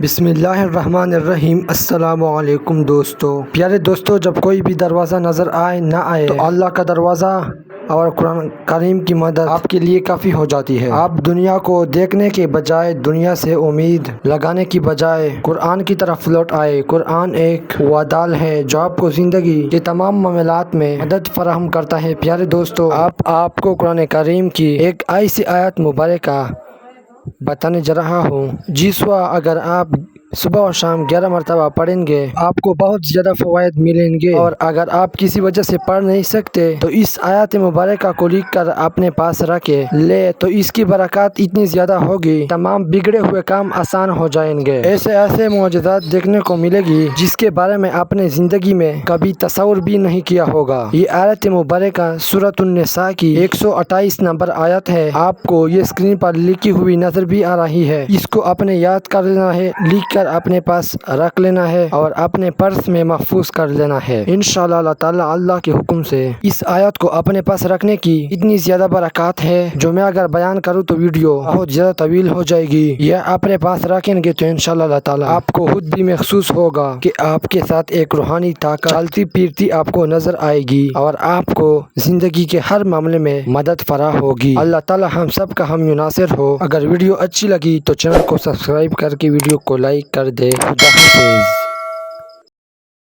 بسم اللہ الرحمن الرحیم۔ السلام علیکم دوستو، پیارے دوستو، جب کوئی بھی دروازہ نظر آئے نہ آئے تو اللہ کا دروازہ اور قرآن کریم کی مدد آپ کے لیے کافی ہو جاتی ہے۔ آپ دنیا کو دیکھنے کے بجائے، دنیا سے امید لگانے کی بجائے قرآن کی طرف لوٹ آئے۔ قرآن ایک وہ ڈال ہے جو آپ کو زندگی کے تمام معاملات میں مدد فراہم کرتا ہے۔ پیارے دوستو، آپ کو قرآن کریم کی ایک ایسی آیت مبارکہ بتانے جا رہا ہوں جس کو اگر آپ صبح اور شام 11 مرتبہ پڑھیں گے آپ کو بہت زیادہ فوائد ملیں گے، اور اگر آپ کسی وجہ سے پڑھ نہیں سکتے تو اس آیت مبارکہ کو لکھ کر اپنے پاس رکھے لے تو اس کی برکات اتنی زیادہ ہوگی، تمام بگڑے ہوئے کام آسان ہو جائیں گے۔ ایسے معجزات دیکھنے کو ملے گی جس کے بارے میں آپ نے زندگی میں کبھی تصور بھی نہیں کیا ہوگا۔ یہ آیت مبارکہ سورۃ النساء کی 128 نمبر آیت ہے۔ آپ کو یہ اسکرین پر لکھی ہوئی نظر بھی آ رہی ہے، اس کو اپنے یاد کر لینا ہے، لکھ کر اپنے پاس رکھ لینا ہے اور اپنے پرس میں محفوظ کر لینا ہے۔ انشاءاللہ اللہ تعالیٰ اللہ کے حکم سے اس آیت کو اپنے پاس رکھنے کی اتنی زیادہ برکات ہے جو میں اگر بیان کروں تو ویڈیو بہت زیادہ طویل ہو جائے گی۔ یہ اپنے پاس رکھیں گے تو انشاءاللہ اللہ تعالیٰ آپ کو خود بھی محسوس ہوگا کہ آپ کے ساتھ ایک روحانی طاقت چلتی پھرتی آپ کو نظر آئے گی اور آپ کو زندگی کے ہر معاملے میں مدد فراہم ہوگی۔ اللہ تعالیٰ ہم سب کا ہم ناصر ہو۔ اگر ویڈیو اچھی لگی تو چینل کو سبسکرائب کر کے ویڈیو کو لائک کر دے۔ خدا حافظ۔